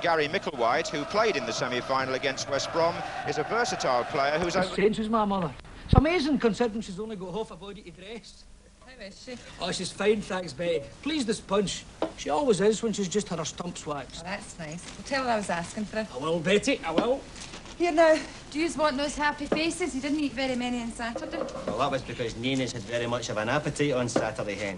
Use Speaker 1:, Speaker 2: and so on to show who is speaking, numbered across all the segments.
Speaker 1: Gary Micklewhite, who played in the semi-final against West Brom, is a versatile player who's...
Speaker 2: Changes my mother. It's amazing considering she's only got half a body to dress.
Speaker 3: How is she?
Speaker 2: Oh, she's fine, thanks, Betty. Pleased as punch. She always is when she's just had her stumps waxed.
Speaker 3: Oh, that's nice. Well, tell her I was asking for it.
Speaker 2: I will, Betty, I will.
Speaker 3: Here now, do you want those happy faces? You didn't eat very many on Saturday.
Speaker 4: Well, that was because Nina's had very much of an appetite on Saturday, hen.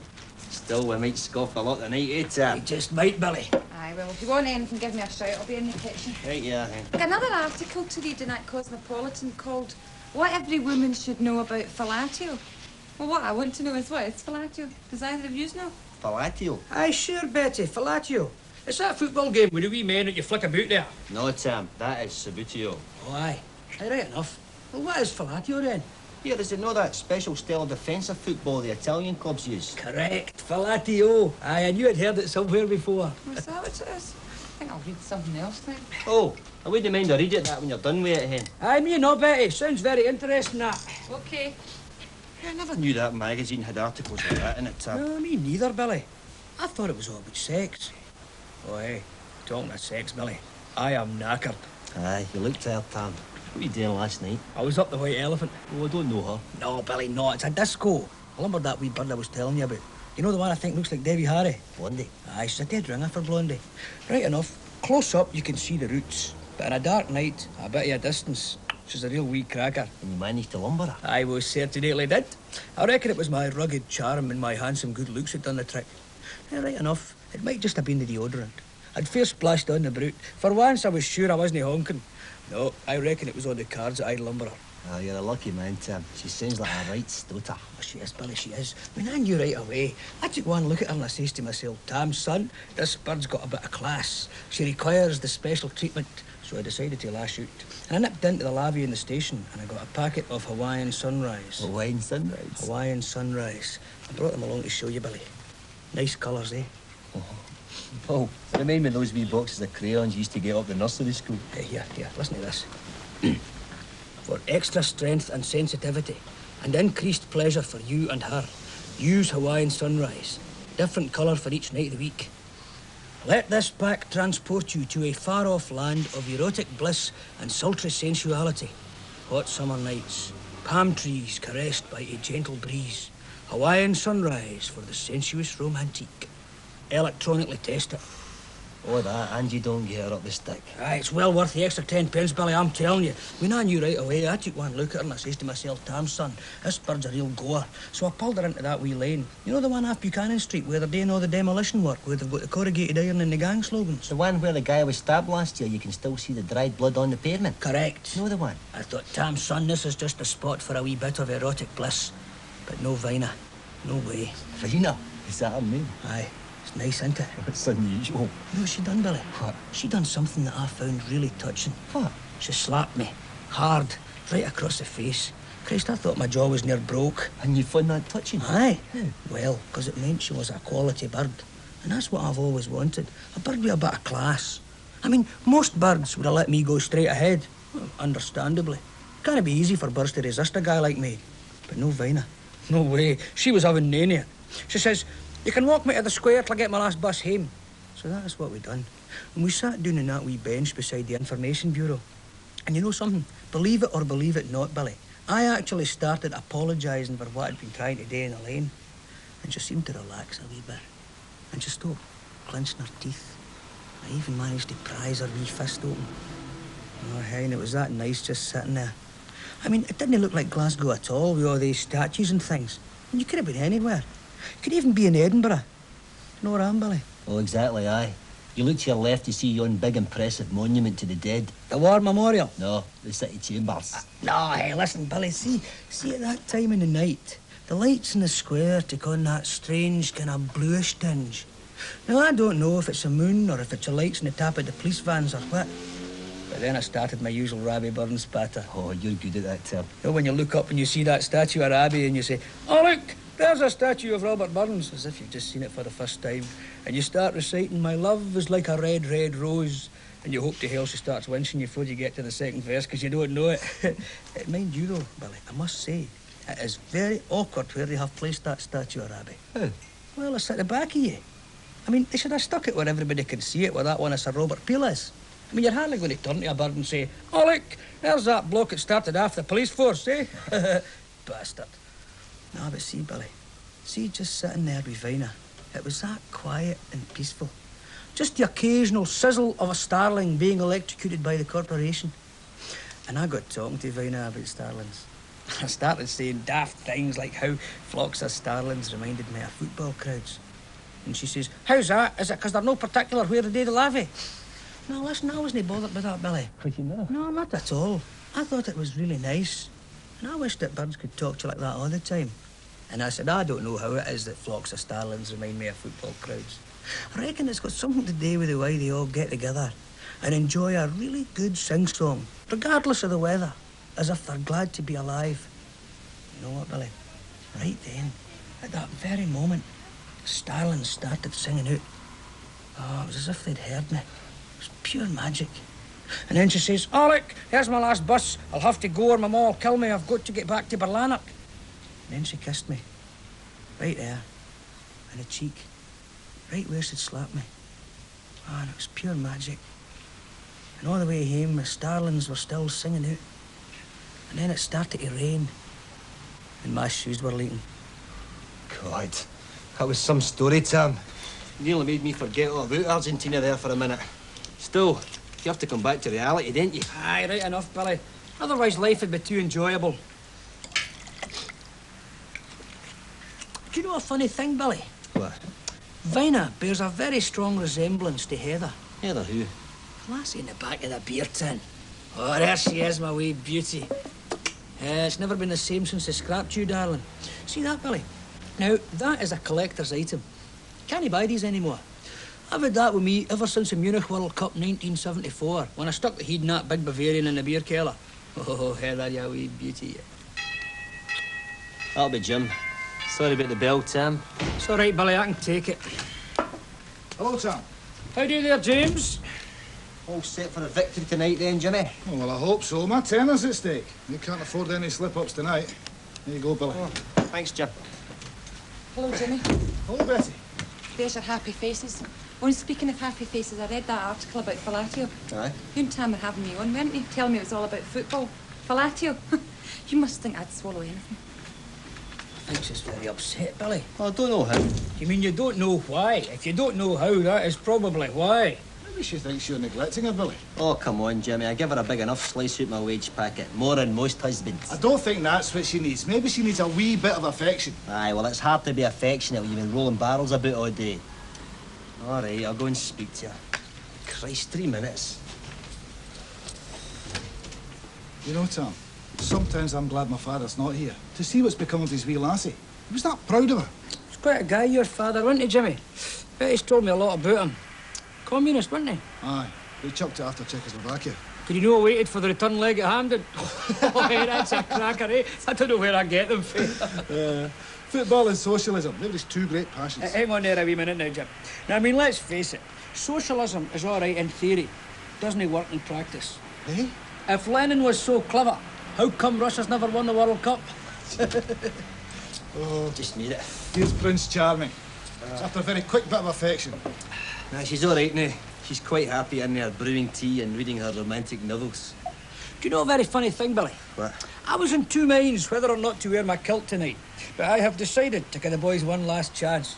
Speaker 4: Still, we might scoff a lot tonight, eh, Tam?
Speaker 2: You just might, Billy.
Speaker 3: Aye, well, if you want anything, give me a shout. I'll be in the kitchen.
Speaker 4: Right, yeah, hen.
Speaker 3: Another article to read in that Cosmopolitan called What Every Woman Should Know About Fellatio. Well, what I want to know is what is fellatio? Does either of you know?
Speaker 4: Fellatio?
Speaker 2: Aye, sure, Betty, fellatio. It's that football game with the wee men that you flick about there.
Speaker 4: No, Tam, that is sabutio.
Speaker 2: Oh, aye. Aye, right enough. Well, what is fellatio, then?
Speaker 4: Here, is it know that special style of defensive football the Italian clubs use?
Speaker 2: Correct, fellatio. Aye, I knew I'd heard it somewhere before.
Speaker 3: Is that what it is? I think I'll read something else then.
Speaker 4: Oh, I wouldn't mind to read it that when you're done with it, hen.
Speaker 2: Aye, me no, Betty. Sounds very interesting, that.
Speaker 3: OK.
Speaker 4: I never knew that magazine had articles like that in it, Tam.
Speaker 2: No, me neither, Billy. I thought it was all about sex. Oh, hey, talking of sex, Billy, I am knackered.
Speaker 4: Aye, you looked tired, Tam. What were you doing last night?
Speaker 2: I was up the White Elephant.
Speaker 4: Oh, I don't know her.
Speaker 2: No, Billy, no, it's a disco. I lumbered that wee bird I was telling you about. You know the one I think looks like Debbie Harry?
Speaker 4: Blondie?
Speaker 2: Aye, she's a dead ringer for Blondie. Right enough, close up you can see the roots. But in a dark night, a bit of a distance, she's a real wee cracker.
Speaker 4: And you managed to lumber her?
Speaker 2: I most certainly did. I reckon it was my rugged charm and my handsome good looks that done the trick. Right enough, it might just have been the deodorant. I'd first splashed on the brute. For once, I was sure I wasn't honking. No, I reckon it was on the cards that I'd lumber her.
Speaker 4: Oh, you're a lucky man, Tim. She sounds like a right stoter.
Speaker 2: Oh, she is, Billy, she is. I mean, I knew right away. I took one look at her and I says to myself, Tam, son, this bird's got a bit of class. She requires the special treatment. So I decided to lash out. And I nipped into the lavvy in the station and I got a packet of Hawaiian Sunrise.
Speaker 4: Hawaiian Sunrise?
Speaker 2: Hawaiian Sunrise. I brought them along to show you, Billy. Nice colours, eh?
Speaker 4: Oh. Paul, remind me of those wee boxes of crayons you used to get up the nursery school.
Speaker 2: Here, listen to this. For extra strength and sensitivity and increased pleasure for you and her, use Hawaiian Sunrise. Different colour for each night of the week. Let this pack transport you to a far-off land of erotic bliss and sultry sensuality. Hot summer nights, palm trees caressed by a gentle breeze. Hawaiian Sunrise for the sensuous romantique. Electronically test it.
Speaker 4: Oh, that, and you don't get her up the stick.
Speaker 2: Aye, it's well worth the extra 10 pence, Billy, I'm telling you. When I knew right away, I took one look at her and I says to myself, Tam, son, this bird's a real goer. So I pulled her into that wee lane. You know the one off Buchanan Street where they're doing all the demolition work, where they've got the corrugated iron and the gang slogans?
Speaker 4: The one where the guy was stabbed last year, you can still see the dried blood on the pavement?
Speaker 2: Correct.
Speaker 4: You know the one?
Speaker 2: I thought, Tam, son, this is just a spot for a wee bit of erotic bliss. But no Vina. No way.
Speaker 4: Vina? Is that her name?
Speaker 2: Aye. It's nice, isn't it?
Speaker 4: It's unusual.
Speaker 2: You know what she done, Billy?
Speaker 4: What?
Speaker 2: She done something that I found really touching.
Speaker 4: What?
Speaker 2: She slapped me. Hard. Right across the face. Christ, I thought my jaw was near broke.
Speaker 4: And you found that touching?
Speaker 2: Aye.
Speaker 4: How?
Speaker 2: Well, because it meant she was a quality bird. And that's what I've always wanted. A bird with a bit of class. I mean, most birds would have let me go straight ahead. Well, understandably. Can't be easy for birds to resist a guy like me. But no Vina. No way. She was having none of it. She says, you can walk me to the square till I get my last bus home. So that is what we done. And we sat down on that wee bench beside the Information Bureau. And you know something? Believe it or believe it not, Billy, I actually started apologising for what I'd been trying to do in the lane. And she seemed to relax a wee bit. And she stopped, clenching her teeth. I even managed to prise her wee fist open. Oh, hey, and it was that nice just sitting there. I mean, it didn't look like Glasgow at all with all these statues and things. And you could have been anywhere. You could even be in Edinburgh. You know where I am, Billy?
Speaker 4: Oh, exactly, aye. You look to your left to see yon big impressive monument to the dead.
Speaker 2: The War Memorial?
Speaker 4: No, the City Chambers.
Speaker 2: No, hey, listen, Billy, see at that time in the night, the lights in the square take on that strange kind of bluish tinge. Now, I don't know if it's a moon or if it's the lights in the tap of the police vans or what. But then I started my usual Rabbie Burns patter.
Speaker 4: Oh, you're good at that, Tim.
Speaker 2: You know, when you look up and you see that statue of Rabbie and you say, oh, look, there's a statue of Robert Burns, as if you've just seen it for the first time. And you start reciting, my love is like a red, red rose. And you hope to hell she starts winching you before you get to the second verse, because you don't know it. Mind you, though, Billy, I must say, it is very awkward where they have placed that statue of Rabbie.
Speaker 4: How?
Speaker 2: Well, it's at the back of you. I mean, they should have stuck it where everybody can see it, where that one of Sir Robert Peel is. I mean, you're hardly going to turn to a bird and say, "Oh, look, there's that bloke that started off the police force, eh?" Bastard. No, but see, Billy, see just sitting there with Vina, it was that quiet and peaceful. Just the occasional sizzle of a starling being electrocuted by the corporation. And I got talking to Vina about starlings. I started saying daft things like how flocks of starlings reminded me of football crowds. And she says, "How's that? Is it because they're no particular where the day they lavy?" No, listen, I wasn't bothered by that, Billy.
Speaker 4: What you know?
Speaker 2: No, not at all. I thought it was really nice. And I wish that birds could talk to you like that all the time. And I said, I don't know how it is that flocks of starlings remind me of football crowds. I reckon it's got something to do with the way they all get together and enjoy a really good sing-song, regardless of the weather, as if they're glad to be alive. You know what, Billy? Right then, at that very moment, the starlings started singing out. Oh, it was as if they'd heard me. It was pure magic. And then she says, "Oh, look, here's my last bus. I'll have to go or my ma will kill me. I've got to get back to Berlanark." And then she kissed me. Right there. In the cheek. Right where she'd slapped me. Oh, and it was pure magic. And all the way home, the starlings were still singing out. And then it started to rain. And my shoes were leaking.
Speaker 4: God, that was some story, Tam. Nearly made me forget all about Argentina there for a minute. Still, you have to come back to reality, don't you?
Speaker 2: Aye, right enough, Billy. Otherwise life would be too enjoyable. Do you know a funny thing, Billy?
Speaker 4: What?
Speaker 2: Vina bears a very strong resemblance to Heather.
Speaker 4: Heather who?
Speaker 2: Lassie in the back of the beer tin. Oh, there she is, my wee beauty. It's never been the same since they scrapped you, darling. See that, Billy? Now, that is a collector's item. Can't buy these anymore. I've had that with me ever since the Munich World Cup 1974, when I stuck the heed in that big Bavarian in the beer cellar. Oh, Heather, you wee beauty.
Speaker 4: That'll be Jim. Sorry about the bell, Tam.
Speaker 2: It's all right, Billy, I can take it.
Speaker 5: Hello, Tom.
Speaker 2: How do you there, James?
Speaker 4: All set for a victory tonight then, Jimmy?
Speaker 5: Oh, well, I hope so. My tenner's at stake. You can't afford any slip-ups tonight. There you go, Billy.
Speaker 4: Oh, thanks, Jim.
Speaker 3: Hello, Jimmy.
Speaker 5: Hello, Betty.
Speaker 3: There's your happy faces. Oh, and speaking of happy faces, I read that article about Fallatio.
Speaker 4: Aye.
Speaker 3: You and Tam were having me on, weren't you? Telling me it was all about football. Fallatio. You must think I'd swallow anything.
Speaker 2: I think she's very upset, Billy.
Speaker 4: I don't know how.
Speaker 2: You mean you don't know why? If you don't know how, that is probably why.
Speaker 5: Maybe she thinks you're neglecting her, Billy.
Speaker 4: Oh, come on, Jimmy. I give her a big enough slice out my wage packet. More than most husbands.
Speaker 5: I don't think that's what she needs. Maybe she needs a wee bit of affection.
Speaker 4: Aye, well, it's hard to be affectionate when you've been rolling barrels about all day. All right, I'll go and speak to her. Christ, 3 minutes.
Speaker 5: You know, Tom, sometimes I'm glad my father's not here to see what's become of his wee lassie. He was that proud of her.
Speaker 2: He's quite a guy, your father, wasn't he, Jimmy? Betty's told me a lot about him. Communist, wasn't he?
Speaker 5: Aye, they chucked it after Czechoslovakia.
Speaker 2: Did he know I waited for the return leg at Hampden? Oh, hey, that's a cracker, eh? I don't know where I get them from.
Speaker 5: Football and socialism, they're his two great passions.
Speaker 2: Hang on there a wee minute now, Jim. Now, I mean, let's face it. Socialism is all right in theory. Doesn't it work in practice?
Speaker 5: Eh?
Speaker 2: If Lenin was so clever, how come Russia's never won the World Cup?
Speaker 5: Oh,
Speaker 4: Just made it.
Speaker 5: here's Prince Charming. After a very quick bit of affection.
Speaker 4: Nah, she's all right now. She's quite happy in there brewing tea and reading her romantic novels.
Speaker 2: Do you know a very funny thing, Billy?
Speaker 4: What?
Speaker 2: I was in two minds whether or not to wear my kilt tonight, but I have decided to give the boys one last chance.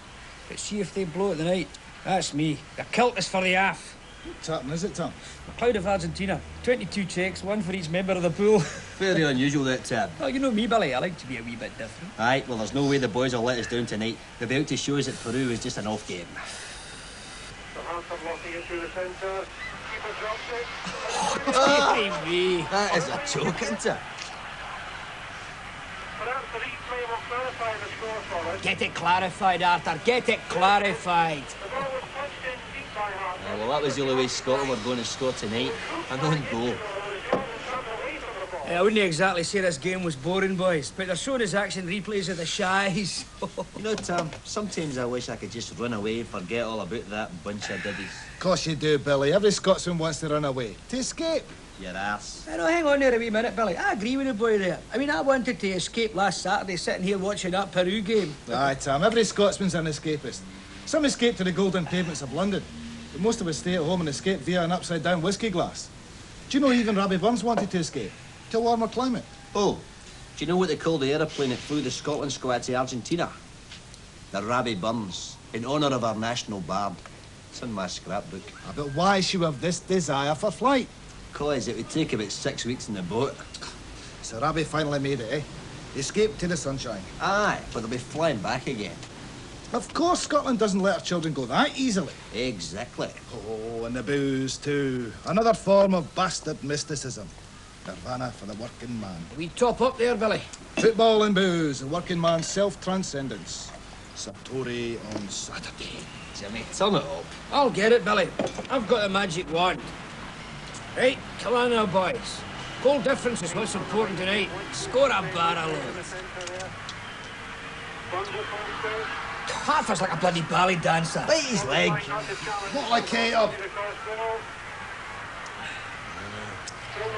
Speaker 2: But see if they blow it tonight. That's me. The kilt is for the AF.
Speaker 5: What tapping is it, Tom?
Speaker 2: McLeod of Argentina. 22 checks, one for each member of the pool.
Speaker 4: Very unusual, that, Tab.
Speaker 2: Oh, you know me, Billy. I like to be a wee bit different.
Speaker 4: Aye, well, there's no way the boys will let us down tonight. They'll be out to show us that Peru was just an off game.
Speaker 2: Oh, me.
Speaker 4: That is a joke, isn't it?
Speaker 2: Get it clarified, Arthur. Get it clarified.
Speaker 4: Well, that was the only way Scotland were going to score tonight. An own goal.
Speaker 2: I wouldn't exactly say this game was boring, boys, but they're showing us action replays of the shies.
Speaker 4: You know, Tom, sometimes I wish I could just run away and forget all about that bunch of diddies.
Speaker 5: Of course you do, Billy. Every Scotsman wants to run away. To escape.
Speaker 4: Your ass.
Speaker 2: No, hang on there a wee minute, Billy. I agree with the boy there. I mean, I wanted to escape last Saturday sitting here watching that Peru game.
Speaker 5: Aye, Tom. Every Scotsman's an escapist. Some escape to the golden pavements of London, but most of us stay at home and escape via an upside-down whiskey glass. Do you know even Robbie Burns wanted to escape? To a warmer climate.
Speaker 4: Oh, do you know what they call the aeroplane that flew the Scotland squad to Argentina? The Robbie Burns, in honour of our national bard. It's in my scrapbook.
Speaker 5: But why should we have this desire for flight?
Speaker 4: Cause it would take about 6 weeks in the boat.
Speaker 5: So Robbie finally made it, eh? He escaped to the sunshine.
Speaker 4: Aye, but they'll be flying back again.
Speaker 5: Of course Scotland doesn't let our children go that easily.
Speaker 4: Exactly.
Speaker 5: Oh, and the booze, too. Another form of bastard mysticism. Nirvana for the working man.
Speaker 2: We top up there, Billy.
Speaker 5: Football and booze, the working man's self-transcendence. Satori on Saturday.
Speaker 4: Jimmy, turn it up.
Speaker 2: I'll get it, Billy. I've got a magic wand. Right, come on now, boys. Goal difference is what's important tonight. Score a barrel load. Half like a bloody ballet dancer.
Speaker 4: Bite his leg.
Speaker 5: Not like Cato.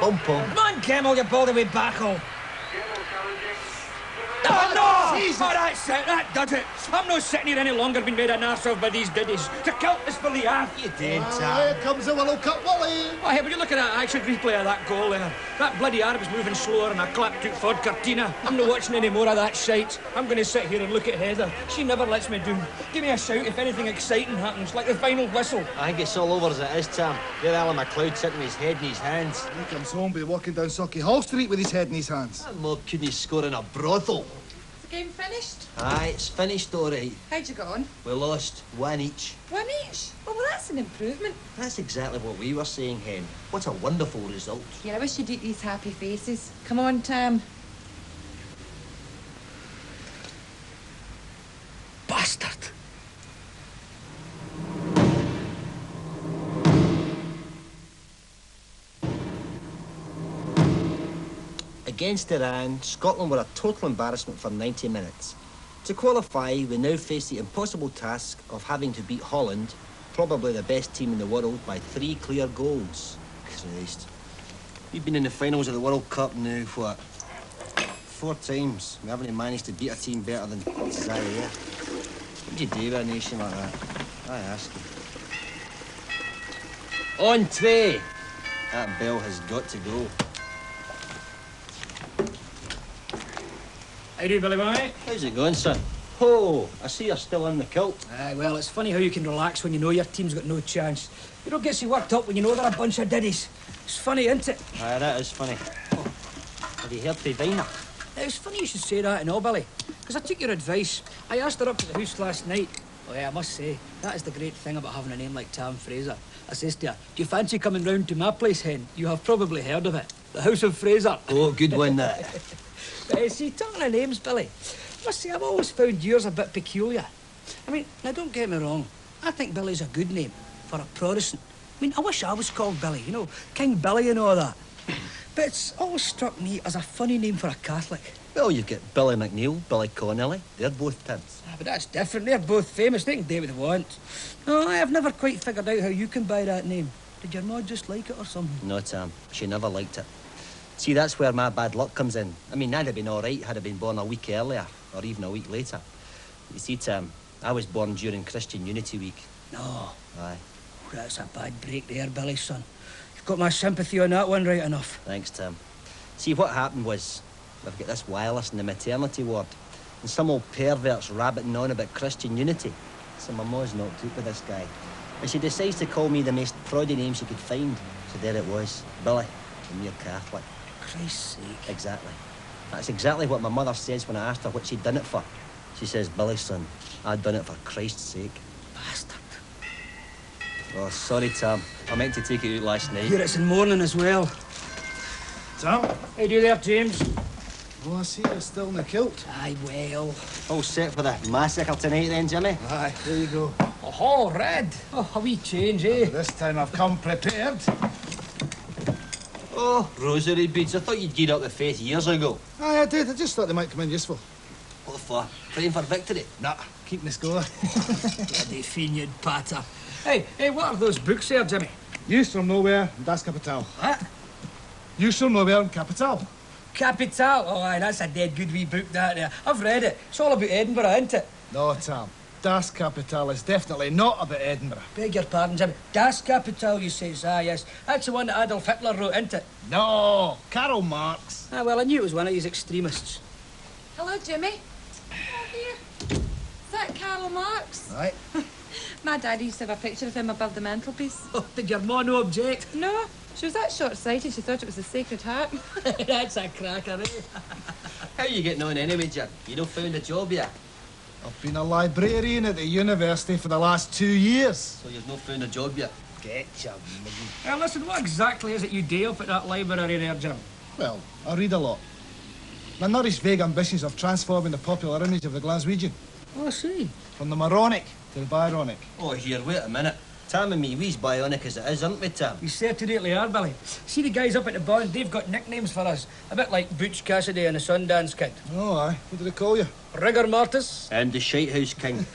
Speaker 4: Bump him.
Speaker 2: Come on, Kemmel, you baldy way backhole. Oh, no!
Speaker 5: Jesus.
Speaker 2: Oh, that's it. That does it. I'm not sitting here any longer being made an arse of by these diddies. To kilt is for the aft.
Speaker 4: You did,
Speaker 5: Here comes the Willow Cup Wally.
Speaker 2: Oh, hey, but you look at that action replay of that goal there. That bloody Arab's moving slower than a clap-took Ford Cortina. I'm not watching any more of that shite. I'm going to sit here and look at Heather. She never lets me do. Give me a shout if anything exciting happens, like the final whistle.
Speaker 4: I think it's all over as it is, Tam. There Alan McLeod sitting with his head in his hands.
Speaker 5: He comes home, be walking down Socky Hall Street with his head in his hands.
Speaker 4: That mob couldn't score in a brothel.
Speaker 3: Game finished?
Speaker 4: Aye, it's finished all right.
Speaker 3: How'd you go on?
Speaker 4: We lost one each.
Speaker 3: One each? Oh, well, that's an improvement.
Speaker 4: That's exactly what we were saying, Hen. What a wonderful result.
Speaker 3: Yeah, I wish you'd eat these happy faces. Come on, Tam.
Speaker 2: Bastard.
Speaker 4: Against Iran, Scotland were a total embarrassment for 90 minutes. To qualify, we now face the impossible task of having to beat Holland, probably the best team in the world, by 3 clear goals. Christ. We've been in the finals of the World Cup now, what? 4 times. We haven't managed to beat a team better than Zaire. What do you do with a nation like that? I ask you. Entree! That bell has got to go.
Speaker 2: How do you, Billy boy?
Speaker 4: How's it going, son? Oh, I see you're still in the kilt.
Speaker 2: Aye, well, it's funny how you can relax when you know your team's got no chance. You don't get so worked up when you know they're a bunch of diddies. It's funny, isn't it?
Speaker 4: Aye, that is funny. Oh, have you heard the diner?
Speaker 2: It's funny you should say that and all, Billy, because I took your advice. I asked her up to the house last night. Oh, yeah, I must say, that is the great thing about having a name like Tam Fraser. I says to her, do you fancy coming round to my place, Hen? You have probably heard of it. The House of Fraser.
Speaker 4: Oh, good one, that.
Speaker 2: See, talking of names, Billy, I must say I've always found yours a bit peculiar. I mean, now don't get me wrong. I think Billy's a good name for a Protestant. I mean, I wish I was called Billy, you know, King Billy and all that. But it's always struck me as a funny name for a Catholic.
Speaker 4: Well, you've got Billy McNeil, Billy Connolly. They're both Tims.
Speaker 2: Ah, but that's different. They're both famous. They can do what they want. No, I've never quite figured out how you can buy that name. Did your ma just like it or something?
Speaker 4: No, Tam. She never liked it. See, that's where my bad luck comes in. I mean, I'd have been all right had I been born a week earlier, or even a week later. You see, Tam, I was born during Christian Unity Week.
Speaker 2: No.
Speaker 4: Aye.
Speaker 2: That's a bad break there, Billy, son. You've got my sympathy on that one right enough.
Speaker 4: Thanks, Tim. See, what happened was, we've got this wireless in the maternity ward, and some old pervert's rabbiting on about Christian unity. So my ma's knocked out with this guy. And she decides to call me the most proddy name she could find. So there it was, Billy, a mere Catholic.
Speaker 2: Christ's sake.
Speaker 4: Exactly. That's exactly what my mother says when I asked her what she'd done it for. She says, Billy, son, I'd done it for Christ's sake.
Speaker 2: Bastard.
Speaker 4: Oh, sorry, Tam. I meant to take it out last night.
Speaker 2: Here it's in morning as well.
Speaker 5: Tom?
Speaker 2: How do you there, James?
Speaker 5: Oh, I see you're still in the kilt.
Speaker 2: Aye, well.
Speaker 4: All set for the massacre tonight then, Jimmy?
Speaker 5: Aye, there you go.
Speaker 2: Oh, red. Oh, a wee change, eh?
Speaker 5: This time I've come prepared.
Speaker 4: Oh, rosary beads. I thought you'd geared up the faith years ago.
Speaker 5: Aye, I did. I just thought they might come in useful.
Speaker 4: What for? Praying for victory?
Speaker 5: Nah, keeping the score.
Speaker 2: Bloody fiend patter. Hey, what are those books there, Jimmy?
Speaker 5: News from nowhere, and Das Kapital.
Speaker 2: What?
Speaker 5: News from nowhere, and Capital.
Speaker 2: Capital? Oh, aye, that's a dead good wee book, that there. I've read it. It's all about Edinburgh, isn't it?
Speaker 5: No, Tom. Das Kapital is definitely not about Edinburgh.
Speaker 2: Beg your pardon, Jimmy. Das Kapital, you says. Ah, yes. That's the one that Adolf Hitler wrote, isn't it?
Speaker 5: No, Karl Marx.
Speaker 2: Ah, well, I knew it was one of these extremists.
Speaker 3: Hello, Jimmy. Oh, here. Is that Karl Marx?
Speaker 5: Right.
Speaker 3: My dad used to have a picture of him above the mantelpiece.
Speaker 2: Oh, did your ma no object?
Speaker 3: No, she was that short-sighted she thought it was the Sacred Heart.
Speaker 2: That's a cracker, eh?
Speaker 4: How you getting on anyway, Jim? You not found a job yet?
Speaker 5: I've been a librarian at the university for the last 2 years.
Speaker 4: So you've not found a job yet?
Speaker 5: Get your money.
Speaker 2: Now, listen, what exactly is it you do up at that library there, Jim?
Speaker 5: Well, I read a lot. I nourish vague ambitions of transforming the popular image of the Glaswegian.
Speaker 2: Oh, I see.
Speaker 5: From the moronic to the Byronic.
Speaker 4: Oh, here, wait a minute. Tam and me, we's bionic as it is, aren't we, Tam?
Speaker 2: We certainly are, Billy. See the guys up at the Bond, they've got nicknames for us. A bit like Butch Cassidy and the Sundance Kid.
Speaker 5: Oh, aye. What do they call you?
Speaker 2: Rigor mortis.
Speaker 4: And the Shitehouse King.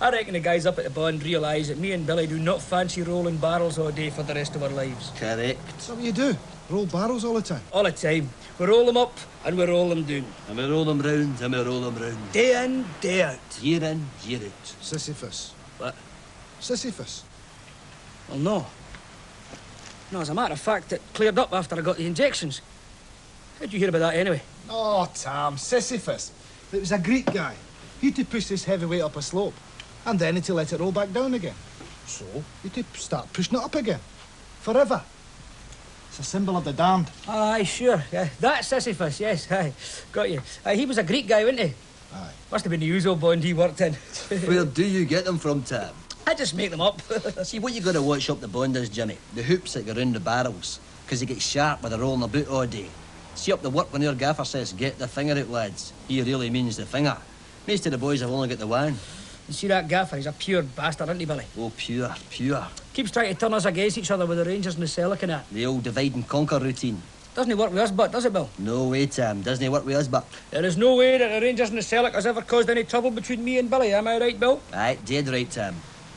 Speaker 2: I reckon the guys up at the Bond realise that me and Billy do not fancy rolling barrels all day for the rest of our lives.
Speaker 4: Correct.
Speaker 5: Is that what you do? Roll barrels all the time?
Speaker 2: All the time. We roll them up and we roll them down.
Speaker 4: And we roll them round, and we roll them round.
Speaker 2: Day in, day out.
Speaker 4: Year in, year out.
Speaker 5: Sisyphus.
Speaker 2: What?
Speaker 5: Sisyphus.
Speaker 2: Well, no. No, as a matter of fact, it cleared up after I got the injections. How'd you hear about that anyway?
Speaker 5: Oh, Tam, Sisyphus. It was a Greek guy. He had to push this heavy weight up a slope, and then he had to let it roll back down again. So, he had to start pushing it up again. Forever. It's a symbol of the damned.
Speaker 2: Aye, sure. Yeah, that's Sisyphus, yes. Aye, got you. He was a Greek guy, wasn't he?
Speaker 5: Aye.
Speaker 2: Must have been the usual Bond he worked in.
Speaker 4: Where do you get them from, Tam?
Speaker 2: I just make them up.
Speaker 4: See, what you got to watch up the Bond is, Jimmy, the hoops that go round the barrels, because he gets sharp with a rolling about all day. See up the work when your gaffer says, get the finger out, lads. He really means the finger. Most of the boys have only got the one.
Speaker 2: You see that gaffer? He's a pure bastard, isn't he, Billy?
Speaker 4: Oh, pure, pure.
Speaker 2: Keeps trying to turn us against each other with the Rangers and the Celtic and that.
Speaker 4: The old divide and conquer routine.
Speaker 2: Doesn't he work with us, but does it, Bill?
Speaker 4: No way, Tam. Doesn't he work with us, but...
Speaker 2: There is no way that the Rangers and the Celtic has ever caused any trouble between me and Billy, am I right, Bill?
Speaker 4: Aye, dead right, Tam.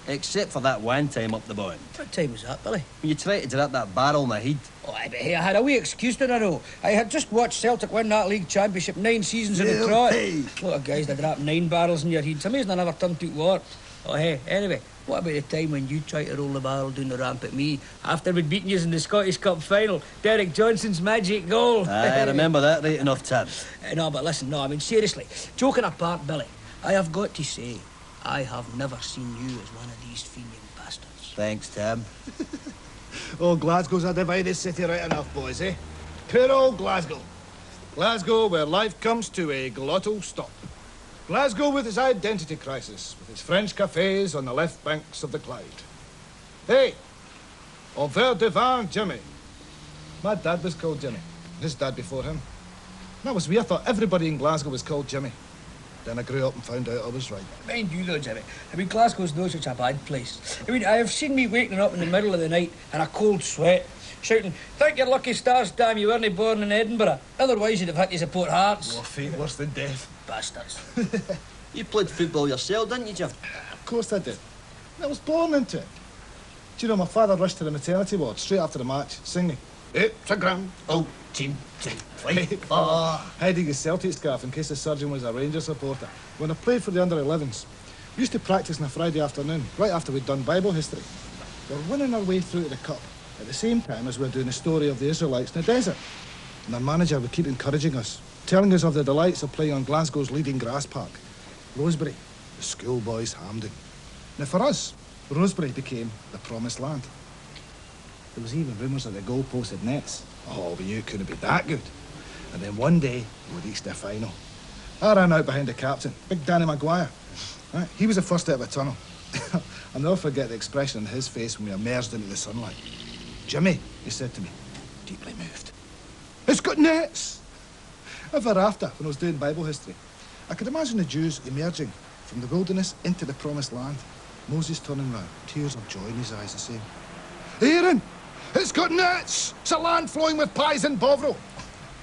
Speaker 4: Except for that one time up the Bond.
Speaker 2: What time was that, Billy?
Speaker 4: When you tried to drop that barrel in my head.
Speaker 2: Oh, I bet hey, I had a wee excuse to know. I had just watched Celtic win that league championship 9 seasons in a trot. A lot of guys that drop 9 barrels in your head. It's amazing I never turned to war. Oh, hey, anyway, what about the time when you tried to roll the barrel down the ramp at me after we'd beaten you in the Scottish Cup final? Derek Johnson's magic goal.
Speaker 4: I remember that right enough, Tam.
Speaker 2: No, but listen, no, I mean, seriously, joking apart, Billy, I have got to say, I have never seen you as one of these fiending bastards.
Speaker 4: Thanks, Tam.
Speaker 5: Oh, Glasgow's a divided city right enough, boys, eh? Poor old Glasgow. Glasgow where life comes to a glottal stop. Glasgow with its identity crisis, with its French cafes on the left banks of the Clyde. Hey, au verre de vin, Jimmy. My dad was called Jimmy. His dad before him. That was weird. I thought everybody in Glasgow was called Jimmy. Then I grew up and found out I was right.
Speaker 2: Mind you though, Jimmy, I mean, Glasgow's no such a bad place. I mean, I have seen me waking up in the middle of the night in a cold sweat, shouting, thank your lucky stars, damn, you weren't born in Edinburgh. Otherwise you'd have had to support Hearts.
Speaker 5: Oh, fate worse than death.
Speaker 2: Bastards.
Speaker 4: You played football yourself, didn't you, Jim?
Speaker 5: Of course I did. I was born into it. Do you know, my father rushed to the maternity ward straight after the match, singing, it's a grand old team to play for. Hiding his Celtic scarf in case the surgeon was a Rangers supporter. When I played for the under-11s, we used to practice on a Friday afternoon, right after we'd done Bible history. We were winning our way through to the Cup at the same time as we were doing the story of the Israelites in the desert. And our manager would keep encouraging us, telling us of the delights of playing on Glasgow's leading grass park, Rosebery, the schoolboys' Hampden. Now for us, Rosebery became the promised land. There was even rumours that the goalpost had nets. Oh, we knew it couldn't be that good. And then one day, we reached the final. I ran out behind the captain, big Danny Maguire. Right, he was the first out of the tunnel. I'll never forget the expression on his face when we emerged into the sunlight. Jimmy, he said to me, deeply moved, it's got nets! Ever after, when I was doing Bible history, I could imagine the Jews emerging from the wilderness into the promised land. Moses turning round, tears of joy in his eyes, and saying, Aaron, it's got nets! It's a land flowing with pies and bovril.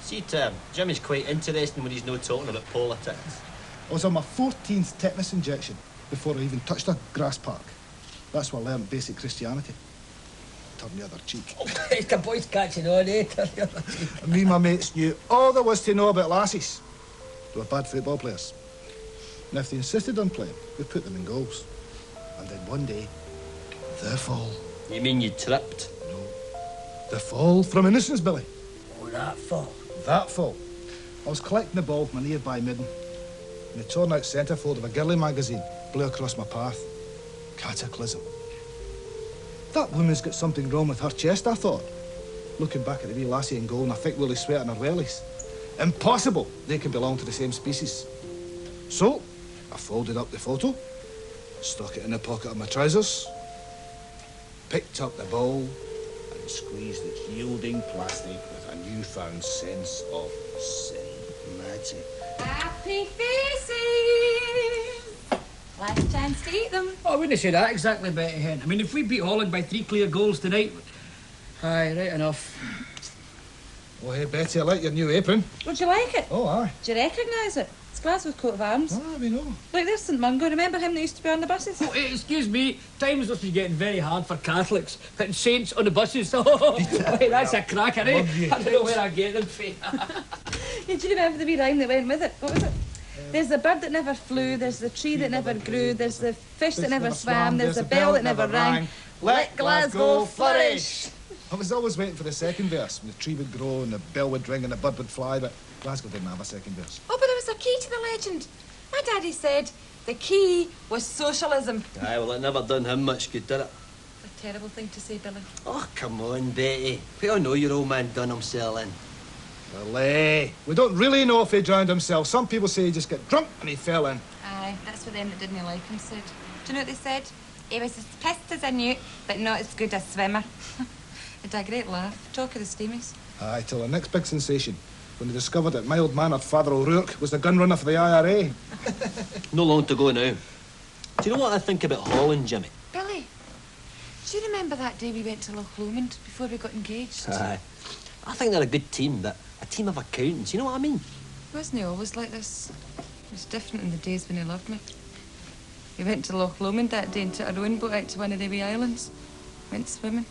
Speaker 4: See, Tam, Jimmy's quite interesting when he's not talking about politics.
Speaker 5: I was on my 14th tetanus injection before I even touched a grass park. That's where I learned basic Christianity. Turn the other cheek.
Speaker 2: The boys catching on, eh?
Speaker 5: Me and my mates knew all there was to know about lassies. They were bad football players. And if they insisted on playing, We put them in goals. And then one day, the fall.
Speaker 4: You mean you tripped?
Speaker 5: No. The fall from innocence, Billy.
Speaker 2: Oh, that fall.
Speaker 5: That fall. I was collecting the ball from a nearby midden, and the torn-out centrefold of a girly magazine blew across my path. Cataclysm. That woman's got something wrong with her chest, I thought. Looking back at the wee lassie in goal and a thick woolly sweat on her wellies. Impossible they can belong to the same species. So, I folded up the photo, stuck it in the pocket of my trousers, picked up the ball, and squeezed its yielding plastic with a newfound sense of sin. Magic.
Speaker 3: Happy faces! Last chance to eat them.
Speaker 2: Oh, I wouldn't say that exactly, Betty Hen. I mean, if we beat Holland by 3 clear goals tonight... Aye, right enough.
Speaker 5: Oh, hey, Betty, I like your new apron.
Speaker 3: Would you like it?
Speaker 5: Oh, aye.
Speaker 3: Do you recognise it? It's Glasgow's coat of arms.
Speaker 5: Ah, we know.
Speaker 3: Look, there's St Mungo. Remember him that used to be on the buses?
Speaker 2: Oh, excuse me, times must be getting very hard for Catholics. Putting saints on the buses. Oh, wait, that's a cracker, eh? I don't know where I get them from.
Speaker 3: Yeah, do you remember the wee rhyme that went with it? What was it? There's the bird that never flew, there's the tree that never grew, there's the fish that never swam, there's the bell that never rang. Let Glasgow flourish!
Speaker 5: I was always waiting for the second verse, when the tree would grow and the bell would ring and the bird would fly, but Glasgow didn't have a second verse.
Speaker 3: Oh, but there was a key to the legend. My daddy said the key was socialism.
Speaker 4: Aye, well, it never done him much good, did it?
Speaker 3: A terrible thing to say, Billy.
Speaker 4: Oh, come on, Betty. We all know your old man done himself in.
Speaker 5: Billy, we don't really know if he drowned himself. Some people say he just got drunk and he fell in.
Speaker 3: Aye, that's what them that didn't like him said. Do you know what they said? He was as pissed as a newt, but not as good a swimmer. It had a great laugh. Talk of the steamies.
Speaker 5: Aye, till the next big sensation, when they discovered that mild-mannered Father O'Rourke was the gun runner for the IRA.
Speaker 4: No long to go now. Do you know what I think about Holland, Jimmy?
Speaker 3: Billy, do you remember that day we went to Loch Lomond before we got engaged?
Speaker 4: Aye. I think they're a good team, that a team of accountants, you know what I mean?
Speaker 3: Wasn't he always like this? It was different in the days when he loved me. We went to Loch Lomond that day and took a rowing boat out to one of the wee islands. Went swimming.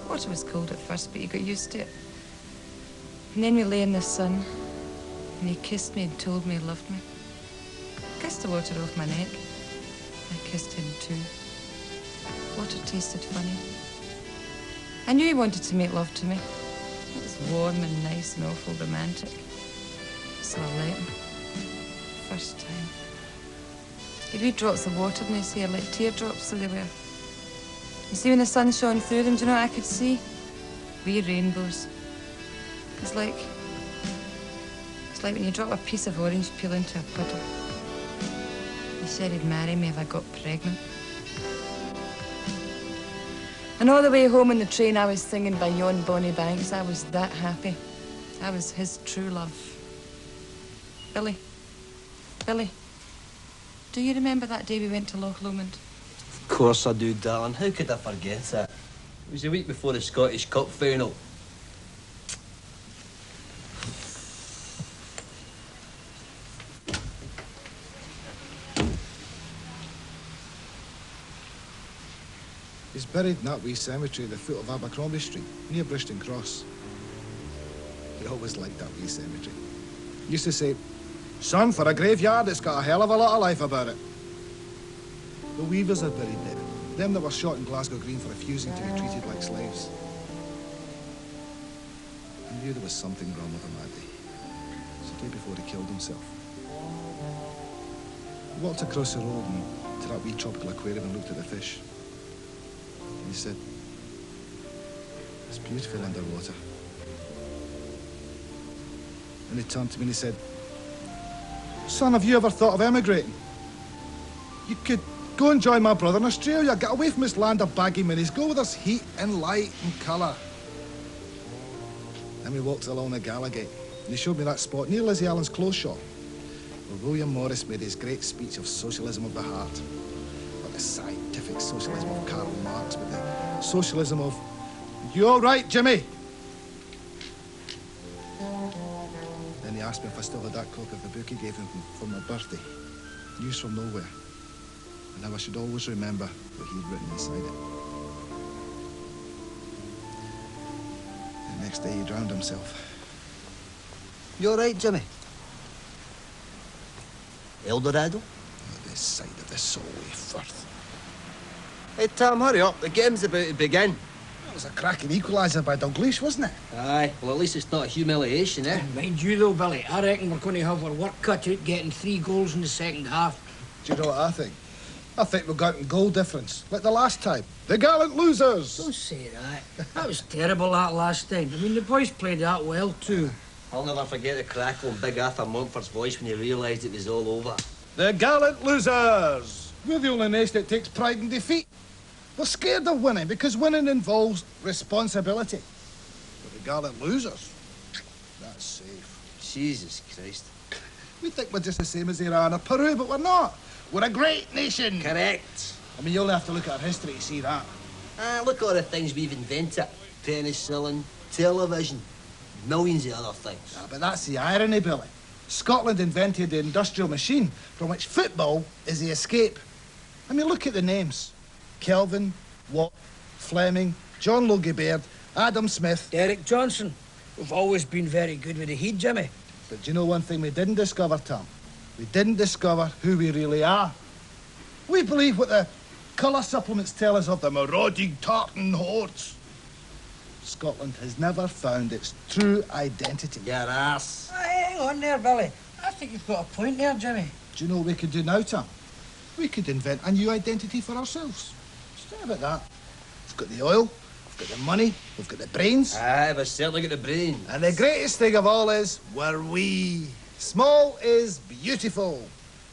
Speaker 3: Water was cold at first, but you got used to it. And then we lay in the sun, and he kissed me and told me he loved me. Kissed the water off my neck. I kissed him too. Water tasted funny. I knew he wanted to make love to me. It was warm and nice and awful romantic. So I let him. First time. He'd wee drops of water in his hair, like teardrops, so they were. You see, when the sun shone through them, do you know what I could see? Wee rainbows. It's like when you drop a piece of orange peel into a puddle. He said he'd marry me if I got pregnant. And all the way home on the train, I was singing by yon bonny banks. I was that happy. I was his true love. Billy. Billy. Do you remember that day we went to Loch Lomond?
Speaker 4: Of course I do, darling. How could I forget it? It was a week before the Scottish Cup final.
Speaker 5: He's buried in that wee cemetery at the foot of Abercrombie Street, near Brishton Cross. He always liked that wee cemetery. He used to say, "Son, for a graveyard, it's got a hell of a lot of life about it." The weavers are buried there. Them that were shot in Glasgow Green for refusing to be treated like slaves. I knew there was something wrong with him that day. It was the day before he killed himself. He walked across the road and to that wee tropical aquarium and looked at the fish. And he said, "It's beautiful underwater." And he turned to me and he said, "Son, have you ever thought of emigrating? You could go and join my brother in Australia, get away from this land of baggy minis, go with us heat and light and colour." Then we walked along the Gallagate, and he showed me that spot near Lizzie Allen's clothes shop, where William Morris made his great speech of socialism of the heart. Not the scientific socialism of Karl Marx, but the socialism of... "You all right, Jimmy?" Then he asked me if I still had that copy of the book he gave him for my birthday, News from Nowhere, and how I should always remember what he'd written inside it. The next day he drowned himself.
Speaker 4: You all right, Jimmy? Eldorado?
Speaker 5: The this side of the Solway Firth.
Speaker 4: Hey, Tom, hurry up. The game's about to begin.
Speaker 5: That was a cracking equaliser by Dalglish, wasn't it?
Speaker 4: Aye, well, at least it's not humiliation, eh?
Speaker 2: Mind you though, Billy, I reckon we're going to have our work cut out getting 3 goals in the second half.
Speaker 5: Do you know what I think? I think we've got in goal difference, like the last time. The gallant losers!
Speaker 2: Don't say that. That was terrible that last time. I mean, the boys played that well too.
Speaker 4: I'll never forget the crackle in Big Arthur Montfort's voice when he realised it was all over.
Speaker 5: The gallant losers! We're the only nation that takes pride in defeat. We're scared of winning because winning involves responsibility. But the gallant losers, that's safe.
Speaker 4: Jesus Christ.
Speaker 5: We think we're just the same as Iran or Peru, but we're not. We're a great nation.
Speaker 4: Correct.
Speaker 5: I mean, you only have to look at our history to see that.
Speaker 4: Look at all the things we've invented. Penicillin, television, millions of other things.
Speaker 5: But that's the irony, Billy. Scotland invented the industrial machine from which football is the escape. I mean, look at the names. Kelvin, Watt, Fleming, John Logie Baird, Adam Smith.
Speaker 2: Derek Johnson. We've always been very good with the heat, Jimmy.
Speaker 5: But do you know one thing we didn't discover, Tom? We didn't discover who we really are. We believe what the colour supplements tell us of the marauding tartan hordes. Scotland has never found its true identity.
Speaker 4: Your ass.
Speaker 2: Hang on there, Billy. I think you've got a point there, Jimmy.
Speaker 5: Do you know what we could do now, Tom? We could invent a new identity for ourselves. Just think about that. We've got the oil, we've got the money, we've got the brains.
Speaker 4: Aye, we've certainly got the brain.
Speaker 5: And the greatest thing of all is, we're we. Small is beautiful.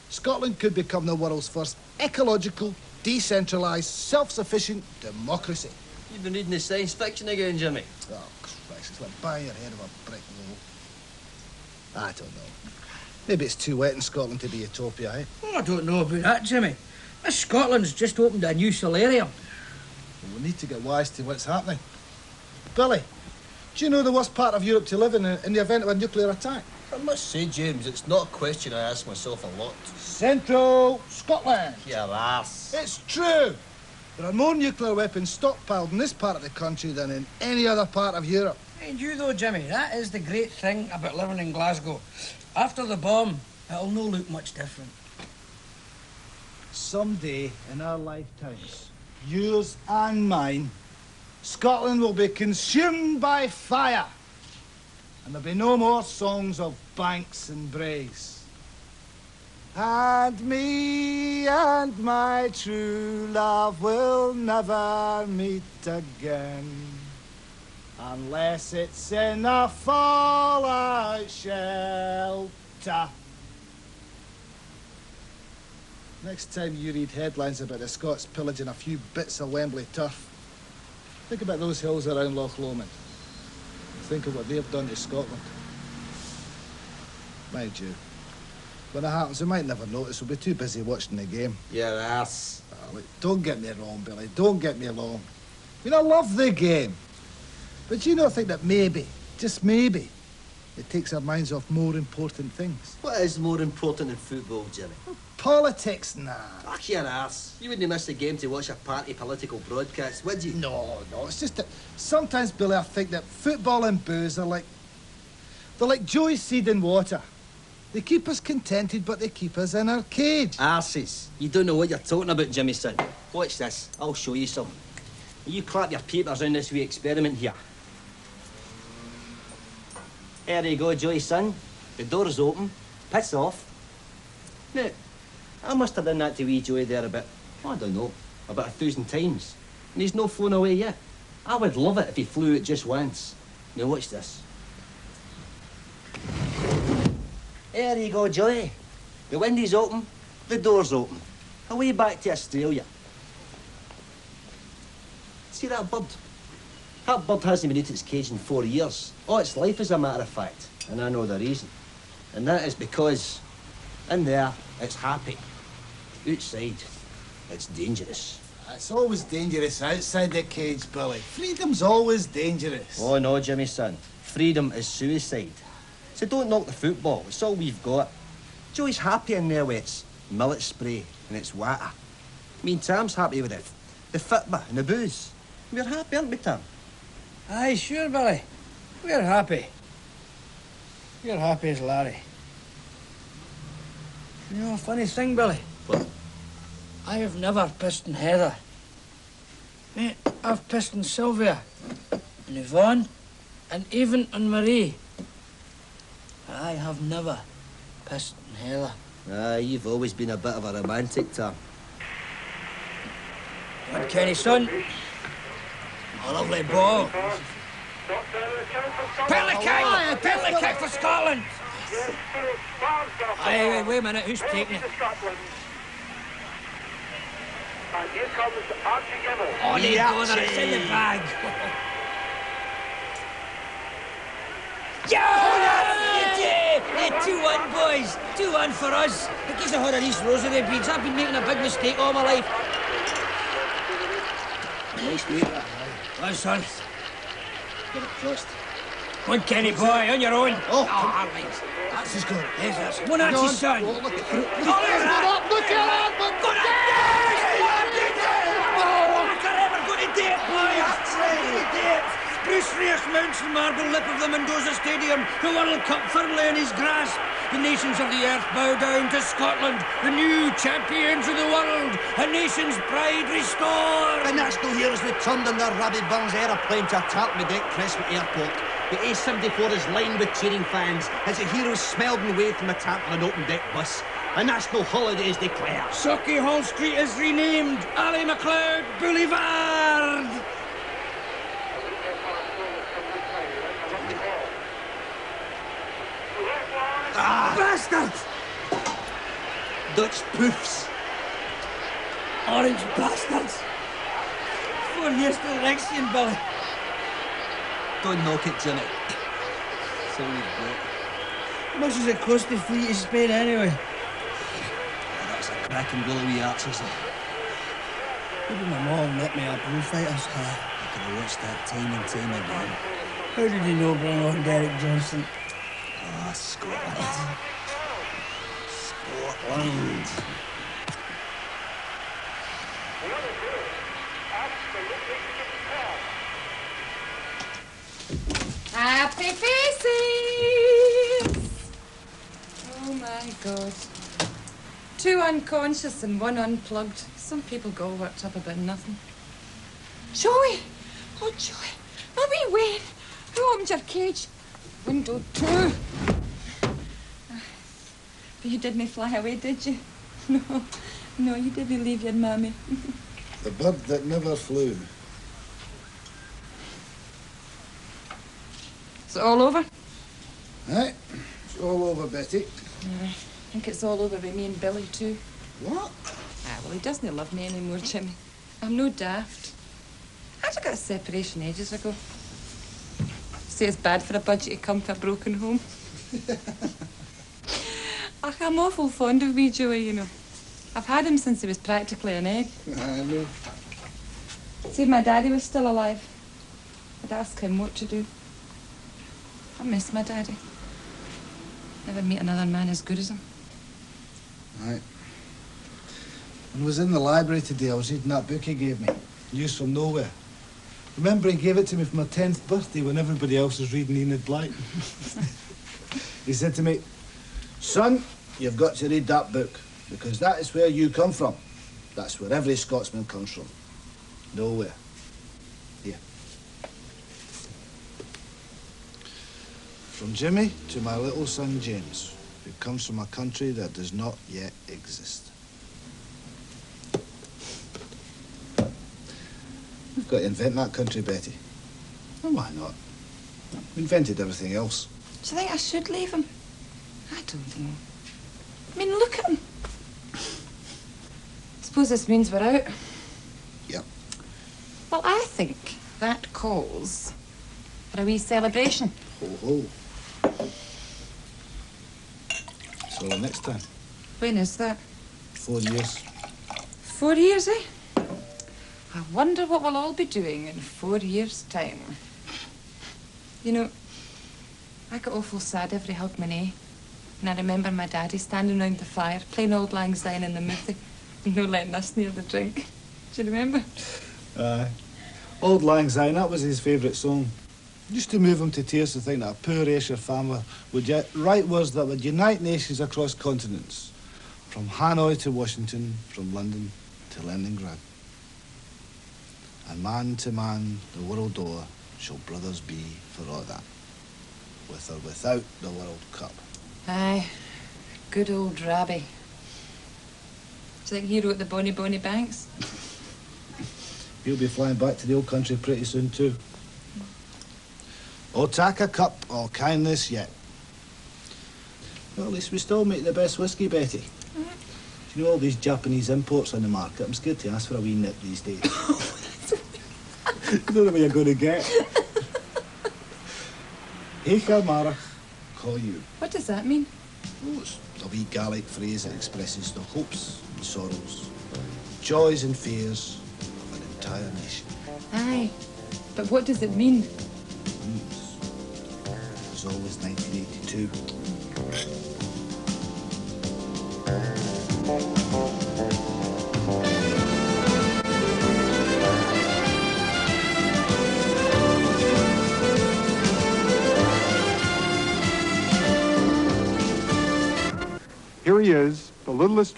Speaker 5: Scotland could become the world's first ecological, decentralised, self-sufficient democracy.
Speaker 4: You've been reading the science fiction again, Jimmy.
Speaker 5: Oh, Christ, it's like buying your head of a brick wall. I don't know. Maybe it's too wet in Scotland to be utopia, eh?
Speaker 2: Oh, I don't know about that, Jimmy. This Scotland's just opened a new solarium.
Speaker 5: Well, we need to get wise to what's happening. Billy, do you know the worst part of Europe to live in the event of a nuclear attack?
Speaker 4: I must say, James, it's not a question I ask myself a lot.
Speaker 5: Central Scotland.
Speaker 4: Your ass.
Speaker 5: It's true. There are more nuclear weapons stockpiled in this part of the country than in any other part of Europe.
Speaker 2: Mind you though, Jimmy, that is the great thing about living in Glasgow. After the bomb, it'll no look much different.
Speaker 5: Someday in our lifetimes, yours and mine, Scotland will be consumed by fire. And there'll be no more songs of banks and braes. And me and my true love will never meet again, unless it's in a fallout shelter. Next time you read headlines about the Scots pillaging a few bits of Wembley turf, think about those hills around Loch Lomond. Think of what they've done to Scotland. Mind you, when it happens, we might never notice. We'll be too busy watching the game.
Speaker 4: Your ass.
Speaker 5: Oh, look, don't get me wrong, Billy. Don't get me wrong. I mean, I love the game. But do you not think that maybe, just maybe, it takes our minds off more important things?
Speaker 4: What is more important than football, Jimmy?
Speaker 5: Politics, nah.
Speaker 4: Fuck your ass. You wouldn't miss the game to watch a party political broadcast, would you?
Speaker 5: No, it's just that sometimes, Billy, I think that football and booze are like... They're like joy seed in water. They keep us contented, but they keep us in our cage.
Speaker 4: Arses. You don't know what you're talking about, Jimmy, son. Watch this. I'll show you something. You clap your papers on this wee experiment here. There you go, Joy, son. The door's open. Piss off. Now, I must have done that to wee Joey there about, I don't know, about 1,000 times. And he's no flown away yet. I would love it if he flew it just once. Now watch this. There you go, Joey. The window's open, the door's open. Away back to Australia. See that bird? That bird hasn't been out its cage in 4 years. All its life, as a matter of fact. And I know the reason. And that is because in there, it's happy. Outside, it's dangerous.
Speaker 5: It's always dangerous outside the cage, Billy. Freedom's always dangerous.
Speaker 4: Oh, no, Jimmy, son. Freedom is suicide. So don't knock the football. It's all we've got. Joey's happy in there with its millet spray and its water. Me and Tam's happy with it. The Fitbit and the booze. We're happy, aren't we, Tam?
Speaker 2: Aye, sure, Billy. We're happy. You're happy as Larry. You know, a funny thing, Billy.
Speaker 4: What?
Speaker 2: I have never pissed in Heather. Mate, I've pissed in Sylvia, and Yvonne, and even on Marie. But I have never pissed in Heather.
Speaker 4: You've always been a bit of a romantic, Tom.
Speaker 2: One Kenny, son. A lovely ball. Penalty kick for Scotland! Hey, wait a minute, who's taking it? Oh, they bother, it's in the bag. Yeah! 2-1, boys. 2-1 for us. Because of how these rosary beads, I've been making a big mistake all my life.
Speaker 4: Nice mate.
Speaker 2: Well, son.
Speaker 4: Get it first.
Speaker 2: One Kenny, boy, on your own.
Speaker 4: Oh,
Speaker 2: all right.
Speaker 4: That's his goal.
Speaker 2: Yes, that's one at his son.
Speaker 5: Look at that! Look at that!
Speaker 2: Go to date, boys! Bruce Reyes mounts the marble lip of the Mendoza Stadium, the World Cup firmly in his grasp. The nations of the earth bow down to Scotland, the new champions of the world, a nation's pride restored.
Speaker 4: The national heroes returned on their Rabbit Burns aeroplane to Tartmadeck Crestwood Airport. The A74 is lined with cheering fans as the heroes smelled and waved from atop an open-deck bus. A national holiday is declared.
Speaker 2: Socky Hall Street is renamed Ali MacLeod Boulevard. Bastards!
Speaker 4: Dutch poofs.
Speaker 2: Orange bastards! 4 years to election, Billy.
Speaker 4: Don't knock it, Jimmy. So we got.
Speaker 2: How much does it cost to flee to Spain anyway?
Speaker 4: That's a cracking goal we archers.
Speaker 2: Maybe my mom let me up bullfighters.
Speaker 4: I could have watched that time and time again.
Speaker 2: How did you know bring on Derek Johnson?
Speaker 4: Ah, Scotland. Scotland.
Speaker 3: Happy faces! Oh my God. 2 unconscious and 1 unplugged. Some people go all worked up about nothing. Joey! Oh, Joey. My wee Wayne. Who opened your cage? Window 2. But you didn't fly away, did you? No, you didn't leave your mammy.
Speaker 5: The bird that never flew.
Speaker 3: Is it all over?
Speaker 5: Aye, it's all over, Betty.
Speaker 3: I think it's all over with me and Billy, too.
Speaker 5: What?
Speaker 3: Well, he doesn't love me anymore, Jimmy. I'm no daft. I got a separation ages ago. Say it's bad for a budget to come to a broken home. I'm awful fond of wee Joey, you know. I've had him since he was practically an egg.
Speaker 5: I know.
Speaker 3: See, if my daddy was still alive, I'd ask him what to do. I miss my daddy. Never meet another man as good as him.
Speaker 5: Aye. When I was in the library today, I was reading that book he gave me, News from Nowhere. Remember, he gave it to me for my 10th birthday when everybody else was reading Enid Blyton. He said to me, "Son, you've got to read that book, because that is where you come from. That's where every Scotsman comes from. Nowhere. Here. From Jimmy to my little son James, who comes from a country that does not yet exist." We've got to invent that country, Betty. And why not? We invented everything else.
Speaker 3: Do you think I should leave him? I don't know. I mean, look at him. Suppose this means we're out.
Speaker 5: Yep.
Speaker 3: Well, I think that calls for a wee celebration.
Speaker 5: Ho, ho. So the next time,
Speaker 3: When is that?
Speaker 5: 4 years.
Speaker 3: 4 years, eh? I wonder what we'll all be doing in 4 years' time. You know, I got awful sad every Hogmanay. And I remember my daddy standing round the fire, playing Auld Lang Syne in the movie, and no letting us near the drink. Do you remember?
Speaker 5: Aye. Auld Lang Syne, that was his favourite song. Used to move him to tears to think that a poor Ayrshire family would write words that would unite nations across continents. From Hanoi to Washington, from London to Leningrad. And man to man, the world o'er, shall brothers be for all that, with or without the World Cup.
Speaker 3: Aye, good old Rabbie. Do you think he wrote the Bonnie Bonnie Banks?
Speaker 5: He'll be flying back to the old country pretty soon too. Oh, tak a cup of kindness yet. Well, at least we still make the best whiskey, Betty. Do you know all these Japanese imports on the market? I'm scared to ask for a wee nip these days. You don't know what you're going to get. Eicha Marach, call you.
Speaker 3: What does that mean?
Speaker 5: Oh, it's a wee Gaelic phrase that expresses the hopes and sorrows, joys and fears of an entire nation.
Speaker 3: Aye, but what does it mean?
Speaker 5: It was always 1982.
Speaker 6: Here he is, the littlest